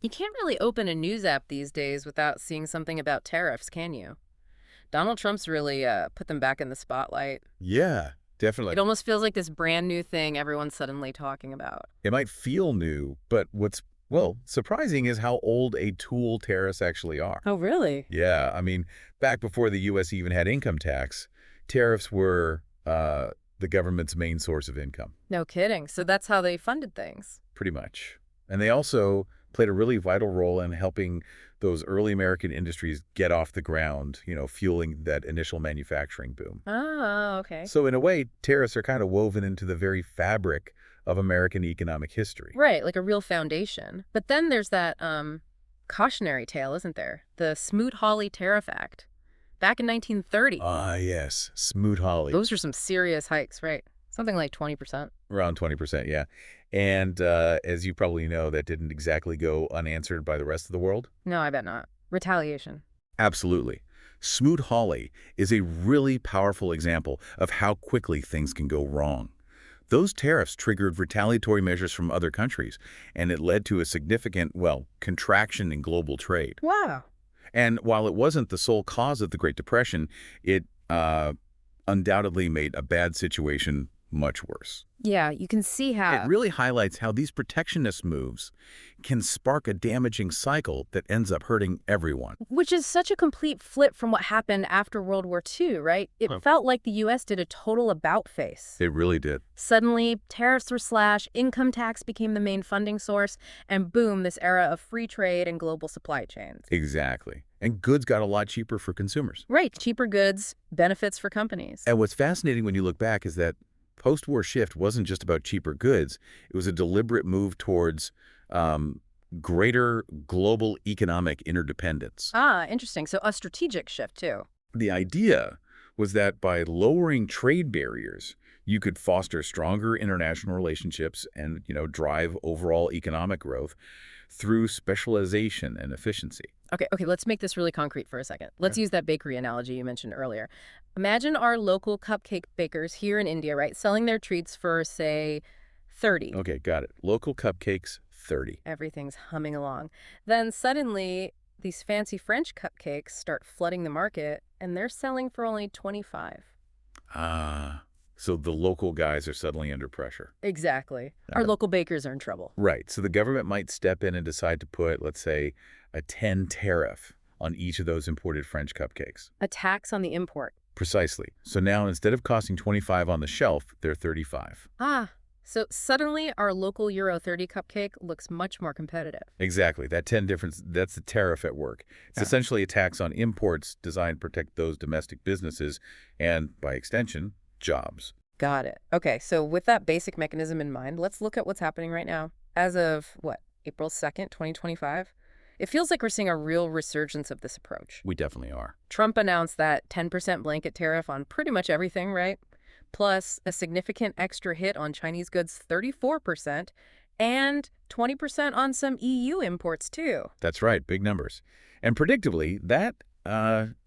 You can't really open a news app these days without seeing something about tariffs, can you? Donald Trump's really put them back in the spotlight. Yeah, It definitely. almost feels like this brand new thing everyone's suddenly talking about. It might feel new, but what's, well, surprising is how old a tool tariffs actually are. Oh, really? Yeah, I mean, back before the U.S. even had income tax, tariffs were the government's main source of income, No kidding. So that's how they funded things. pretty much. And they also played a really vital role in helping those early American industries get off the ground, fueling that initial manufacturing boom. Oh, okay. So in a way, tariffs are kind of woven into the very fabric of American economic history. Right, like a real foundation. But then there's that cautionary tale, isn't there? The Smoot-Hawley Tariff Act back in 1930. Ah, yes, Smoot-Hawley. Those are some serious hikes, right? Something like 20%. Around 20%, yeah. And as you probably know, that didn't exactly go unanswered by the rest of the world. No, I bet not. Retaliation. Absolutely. Smoot-Hawley is a really powerful example of how quickly things can go wrong. Those tariffs triggered retaliatory measures from other countries, and it led to a significant, well, contraction in global trade. Wow. And while it wasn't the sole cause of the Great Depression, it undoubtedly made a bad situation much worse. Yeah, you can see It how. really highlights how these protectionist moves can spark a damaging cycle that ends up hurting everyone. Which is such a complete flip from what happened after World War II, right? It Huh. felt like the U.S. did a total about-face. It really did. Suddenly, tariffs were slashed, income tax became the main funding source, and boom, this era of free trade and global supply chains. Exactly. And goods got a lot cheaper for consumers. Right, cheaper goods, benefits for companies. And what's fascinating when you look back is that post-war shift wasn't just about cheaper goods. It was a deliberate move towards um, greater global economic interdependence. Ah, interesting. So a strategic shift, too. The idea was that by lowering trade barriers, you could foster stronger international relationships and, drive overall economic growth through specialization and efficiency. Okay, let's make this really concrete for a second. Let's Okay. use that bakery analogy you mentioned earlier. Imagine our local cupcake bakers here in India, right, selling their treats for, say, 30. Okay, got it. Local cupcakes, 30. Everything's humming along. Then suddenly, these fancy French cupcakes start flooding the market, and they're selling for only 25. Ah, so the local guys are suddenly under pressure. Exactly. Our Got it. local bakers are in trouble. Right. So the government might step in and decide to put, let's say, a 10 tariff on each of those imported French cupcakes. A tax on the import. Precisely. So now instead of costing 25 on the shelf, they're 35. Ah, so suddenly our local Euro 30 cupcake looks much more competitive. Exactly. That 10 difference, that's the tariff at work. It's Yeah. essentially a tax on imports designed to protect those domestic businesses and, by extension, jobs. Got it. Okay, so with that basic mechanism in mind, let's look at what's happening right now. As of, what, April 2nd, 2025? It feels like we're seeing a real resurgence of this approach. We definitely are. Trump announced that 10% blanket tariff on pretty much everything, right? Plus a significant extra hit on Chinese goods, 34%, and 20% on some EU imports, too. That's right. Big numbers. And predictably, that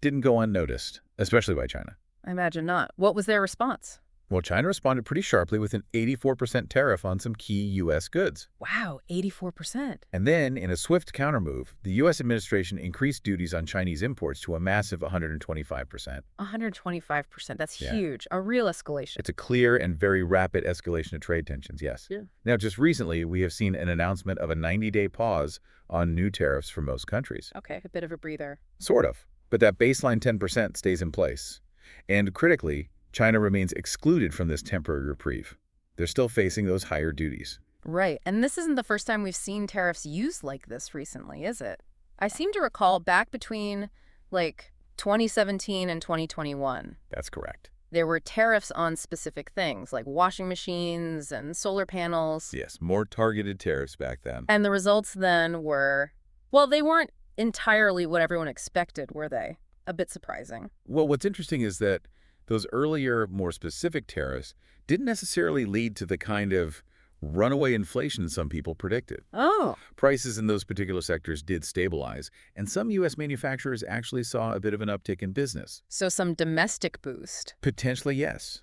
didn't go unnoticed, especially by China. I imagine not. What was their response? Well, China responded pretty sharply with an 84% tariff on some key U.S. goods. Wow, 84%. And then, in a swift countermove, the U.S. administration increased duties on Chinese imports to a massive 125%. 125%. That's Yeah. huge. A real escalation. It's a clear and very rapid escalation of trade tensions, yes. Yeah. Now, just recently, we have seen an announcement of a 90-day pause on new tariffs for most countries. Okay, a bit of a breather. Sort of. But that baseline 10% stays in place. And critically, China remains excluded from this temporary reprieve. They're still facing those higher duties. Right. And this isn't the first time we've seen tariffs used like this recently, is it? I seem to recall back between, like, 2017 and 2021, That's correct. there were tariffs on specific things like washing machines and solar panels. Yes, more targeted tariffs back then. And the results then were, well, they weren't entirely what everyone expected, were they? A bit surprising. Well, what's interesting is that those earlier, more specific tariffs didn't necessarily lead to the kind of runaway inflation some people predicted. Oh, Prices in those particular sectors did stabilize, and some U.S. manufacturers actually saw a bit of an uptick in business. so some domestic boost. Potentially, yes.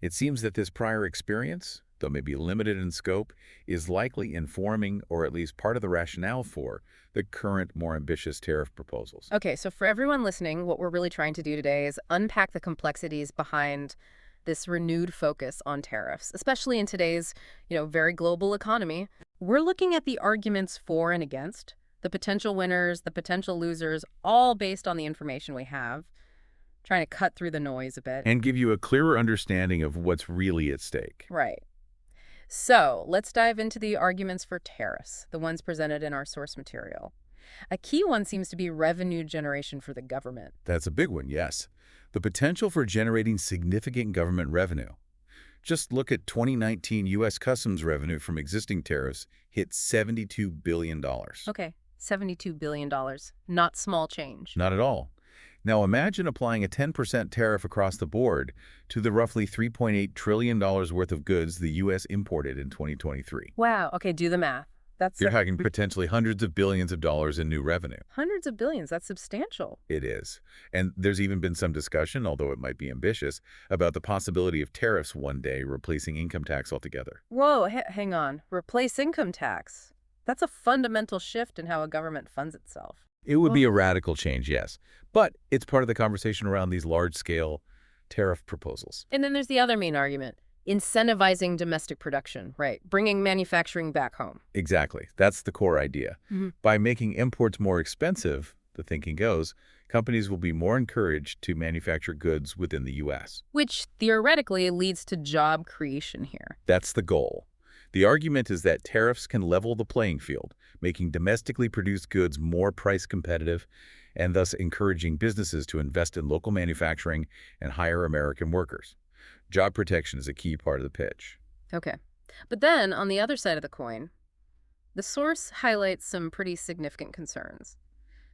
It seems that this prior experience though maybe limited in scope, is likely informing or at least part of the rationale for the current, more ambitious tariff proposals. Okay, so for everyone listening, what we're really trying to do today is unpack the complexities behind this renewed focus on tariffs, especially in today's, very global economy. We're looking at the arguments for and against, the potential winners, the potential losers, all based on the information we have, trying to cut through the noise a bit. And give you a clearer understanding of what's really at stake. Right. So let's dive into the arguments for tariffs, the ones presented in our source material. A key one seems to be revenue generation for the government. That's a big one, yes. The potential for generating significant government revenue. Just look at 2019 U.S. customs revenue from existing tariffs hit $72 billion. Okay, $72 billion. Not small change. Not at all. Now imagine applying a 10% tariff across the board to the roughly $3.8 trillion worth of goods the U.S. imported in 2023. Wow, okay, do the math. That's You're talking potentially hundreds of billions of dollars in new revenue. hundreds of billions. That's substantial. It is. And there's even been some discussion, although it might be ambitious, about the possibility of tariffs one day replacing income tax altogether. Whoa, hang on. Replace income tax. That's a fundamental shift in how a government funds itself. It would be a radical change, yes. But it's part of the conversation around these large-scale tariff proposals. And then there's the other main argument, incentivizing domestic production, right? Bringing manufacturing back home. Exactly. That's the core idea. By making imports more expensive, the thinking goes, companies will be more encouraged to manufacture goods within the U.S. Which theoretically leads to job creation here. That's the goal. The argument is that tariffs can level the playing field, making domestically produced goods more price competitive and thus encouraging businesses to invest in local manufacturing and hire American workers. Job protection is a key part of the pitch. Okay. But then, on the other side of the coin, the source highlights some pretty significant concerns.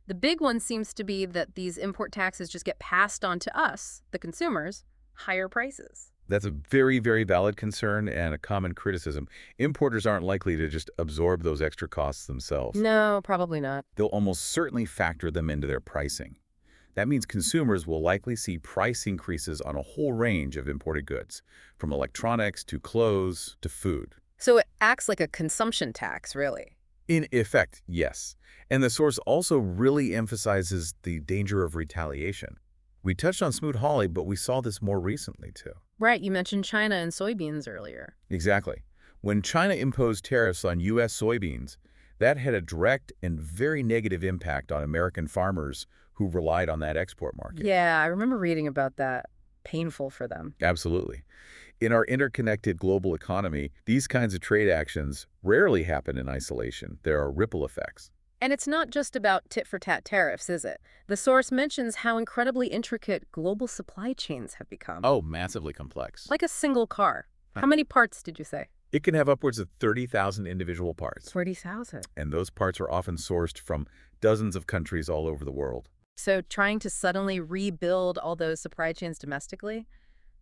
The big one seems to be that these import taxes just get passed on to us, the consumers, higher prices. That's a very, very valid concern and a common criticism. Importers aren't likely to just absorb those extra costs themselves. No, probably not. They'll almost certainly factor them into their pricing. That means consumers will likely see price increases on a whole range of imported goods, from electronics to clothes to food. So it acts like a consumption tax, really. In effect, yes. And the source also really emphasizes the danger of retaliation. We touched on Smoot-Hawley, but we saw this more recently, too. Right, you mentioned China and soybeans earlier. Exactly. When China imposed tariffs on U.S. soybeans, that had a direct and very negative impact on American farmers who relied on that export market. Yeah, I remember reading about that. Painful for them. Absolutely. In our interconnected global economy, these kinds of trade actions rarely happen in isolation. There are ripple effects. And it's not just about tit-for-tat tariffs, is it? The source mentions how incredibly intricate global supply chains have become. Oh, massively complex. Like a single car. How many parts did you say? It can have upwards of 30,000 individual parts. 40,000. And those parts are often sourced from dozens of countries all over the world. So trying to suddenly rebuild all those supply chains domestically,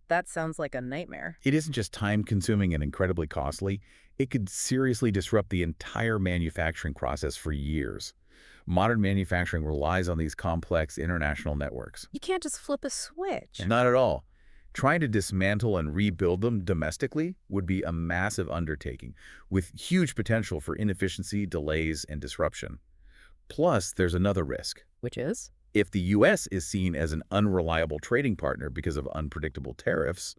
that sounds like a nightmare. It isn't just time-consuming and incredibly costly. It could seriously disrupt the entire manufacturing process for years. Modern manufacturing relies on these complex international networks. You can't just flip a switch. Not at all. Trying to dismantle and rebuild them domestically would be a massive undertaking, with huge potential for inefficiency, delays, and disruption. Plus, there's another risk. Which is? If the U.S. is seen as an unreliable trading partner because of unpredictable tariffs,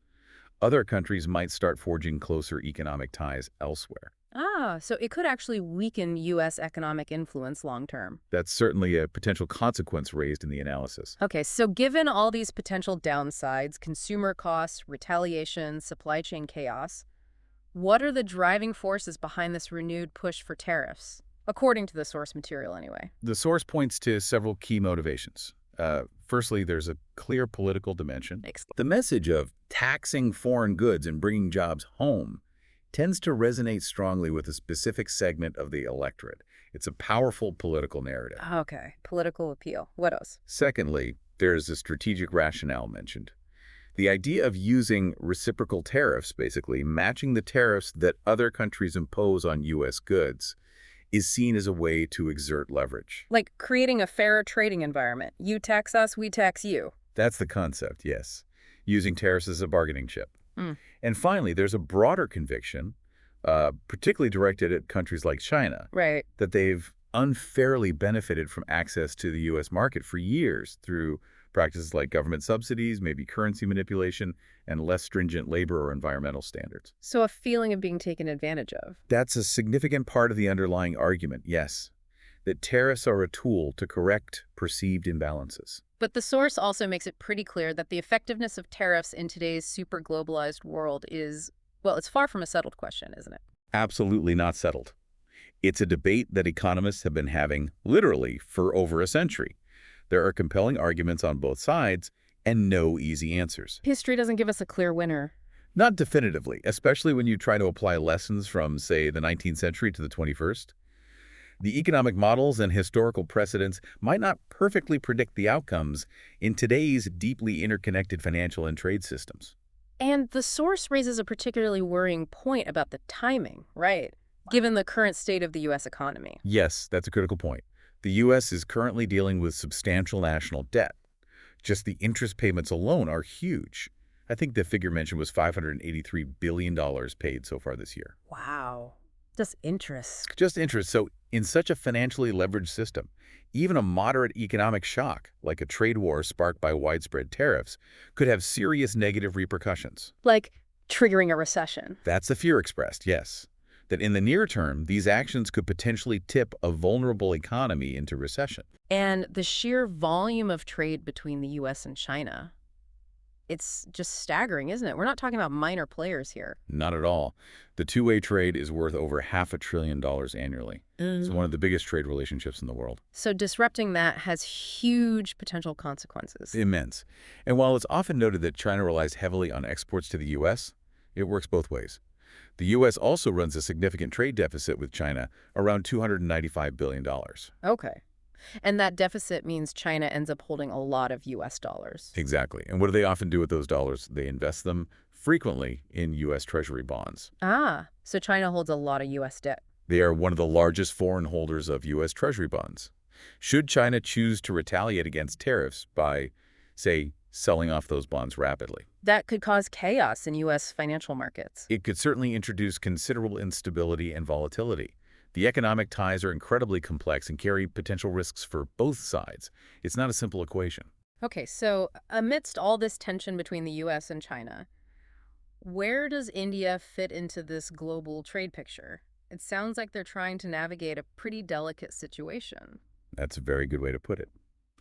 other countries might start forging closer economic ties elsewhere. Ah, so it could actually weaken U.S. economic influence long term. That's certainly a potential consequence raised in the analysis. Okay, so given all these potential downsides, consumer costs, retaliation, supply chain chaos, what are the driving forces behind this renewed push for tariffs? According to the source material, anyway. The source points to several key motivations. Firstly, there's a clear political dimension. The message of taxing foreign goods and bringing jobs home tends to resonate strongly with a specific segment of the electorate. It's a powerful political narrative. Okay, political appeal. What else? Secondly, there's a strategic rationale mentioned. The idea of using reciprocal tariffs, basically matching the tariffs that other countries impose on U.S. goods, is seen as a way to exert leverage. Like creating a fairer trading environment. You tax us, we tax you. That's the concept, yes. Using tariffs as a bargaining chip. Mm, And finally, there's a broader conviction, particularly directed at countries like China, right. that they've unfairly benefited from access to the U.S. market for years through practices like government subsidies, maybe currency manipulation, and less stringent labor or environmental standards. So a feeling of being taken advantage of. That's a significant part of the underlying argument, yes, that tariffs are a tool to correct perceived imbalances. But the source also makes it pretty clear that the effectiveness of tariffs in today's super globalized world is, well, it's far from a settled question, isn't it? Absolutely not settled. It's a debate that economists have been having, literally, for over a century. There are compelling arguments on both sides and no easy answers. History doesn't give us a clear winner. Not definitively, especially when you try to apply lessons from, say, the 19th century to the 21st. The economic models and historical precedents might not perfectly predict the outcomes in today's deeply interconnected financial and trade systems. And the source raises a particularly worrying point about the timing, right? Given the current state of the U.S. economy. Yes, that's a critical point. The U.S. is currently dealing with substantial national debt. Just the interest payments alone are huge. I think the figure mentioned was $583 billion paid so far this year. Wow. Just interest. Just interest. So in such a financially leveraged system, even a moderate economic shock, like a trade war sparked by widespread tariffs, could have serious negative repercussions. Like triggering a recession. That's the fear expressed, yes. That in the near term, these actions could potentially tip a vulnerable economy into recession. And the sheer volume of trade between the U.S. and China, it's just staggering, isn't it? We're not talking about minor players here. Not at all. The two-way trade is worth over $500 billion annually. It's one of the biggest trade relationships in the world. So disrupting that has huge potential consequences. Immense. And while it's often noted that China relies heavily on exports to the U.S., it works both ways. The U.S. also runs a significant trade deficit with China, around $295 billion. Okay. And that deficit means China ends up holding a lot of U.S. dollars. Exactly. And what do they often do with those dollars? They invest them frequently in U.S. Treasury bonds. Ah, so China holds a lot of U.S. debt. They are one of the largest foreign holders of U.S. Treasury bonds. Should China choose to retaliate against tariffs by, say, selling off those bonds rapidly, That could cause chaos in U.S. financial markets. it could certainly introduce considerable instability and volatility. The economic ties are incredibly complex and carry potential risks for both sides. It's not a simple equation. Okay, so amidst all this tension between the U.S. and China, where does India fit into this global trade picture? It sounds like they're trying to navigate a pretty delicate situation. That's a very good way to put it.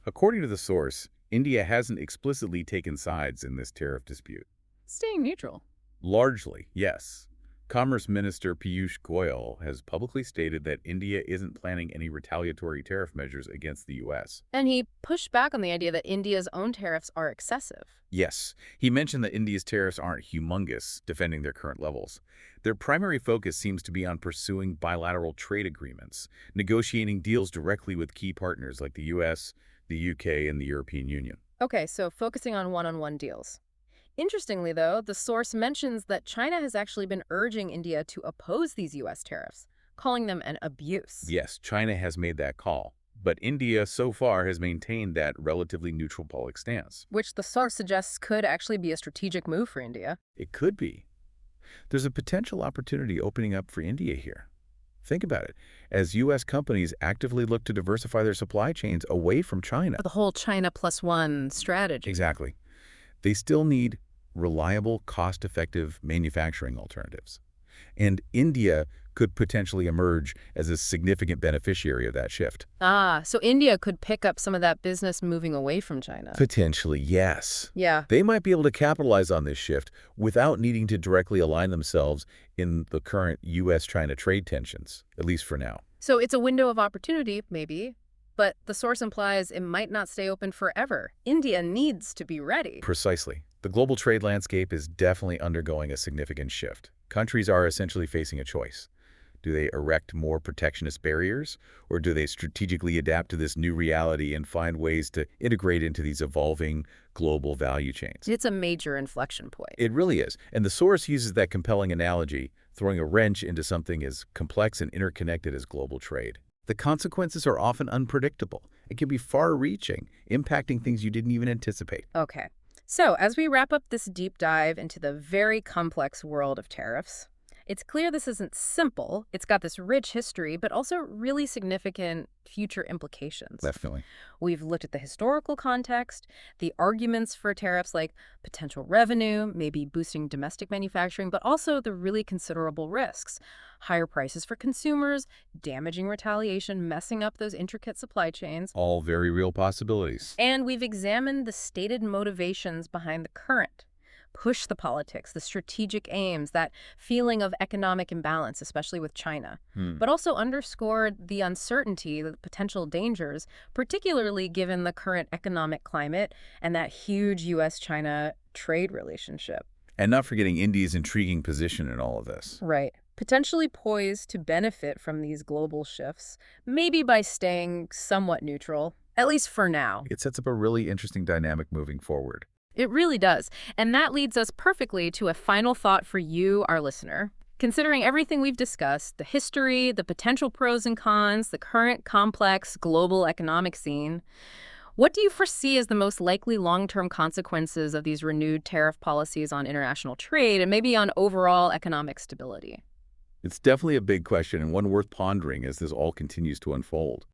According to the source, India hasn't explicitly taken sides in this tariff dispute. Staying neutral. Largely, yes. Commerce Minister Piyush Goyal has publicly stated that India isn't planning any retaliatory tariff measures against the U.S. And he pushed back on the idea that India's own tariffs are excessive. Yes, he mentioned that India's tariffs aren't humongous, defending their current levels. Their primary focus seems to be on pursuing bilateral trade agreements, negotiating deals directly with key partners like the U.S., the U.K., and the European Union. Okay, so focusing on one-on-one deals. Interestingly, though, the source mentions that China has actually been urging India to oppose these U.S. tariffs, calling them an abuse. Yes, China has made that call, but India so far has maintained that relatively neutral public stance. Which the source suggests could actually be a strategic move for India. It could be. There's a potential opportunity opening up for India here. Think about it. As U.S. companies actively look to diversify their supply chains away from China. The whole China plus one strategy. Exactly. They still need reliable, cost-effective manufacturing alternatives. And India could potentially emerge as a significant beneficiary of that shift. Ah, so India could pick up some of that business moving away from China. Potentially, yes. Yeah. They might be able to capitalize on this shift without needing to directly align themselves in the current U.S.-China trade tensions, at least for now. So it's a window of opportunity, maybe, but the source implies it might not stay open forever. India needs to be ready. Precisely. The global trade landscape is definitely undergoing a significant shift. Countries are essentially facing a choice. Do they erect more protectionist barriers, or do they strategically adapt to this new reality and find ways to integrate into these evolving global value chains? It's a major inflection point. It really is. And the source uses that compelling analogy, throwing a wrench into something as complex and interconnected as global trade. The consequences are often unpredictable. It can be far-reaching, impacting things you didn't even anticipate. Okay. So, as we wrap up this deep dive into the very complex world of tariffs, it's clear this isn't simple. It's got this rich history, but also really significant future implications. Definitely. We've looked at the historical context, the arguments for tariffs like potential revenue, maybe boosting domestic manufacturing, but also the really considerable risks. Higher prices for consumers, damaging retaliation, messing up those intricate supply chains. All very real possibilities. And we've examined the stated motivations behind the current. Push the politics, the strategic aims, that feeling of economic imbalance, especially with China, Hmm. but also underscored the uncertainty, the potential dangers, particularly given the current economic climate and that huge U.S.-China trade relationship. And not forgetting India's intriguing position in all of this. Right. Potentially poised to benefit from these global shifts, maybe by staying somewhat neutral, at least for now. It sets up a really interesting dynamic moving forward. It really does. And that leads us perfectly to a final thought for you, our listener. Considering everything we've discussed, the history, the potential pros and cons, the current complex global economic scene, what do you foresee as the most likely long-term consequences of these renewed tariff policies on international trade and maybe on overall economic stability? It's definitely a big question and one worth pondering as this all continues to unfold.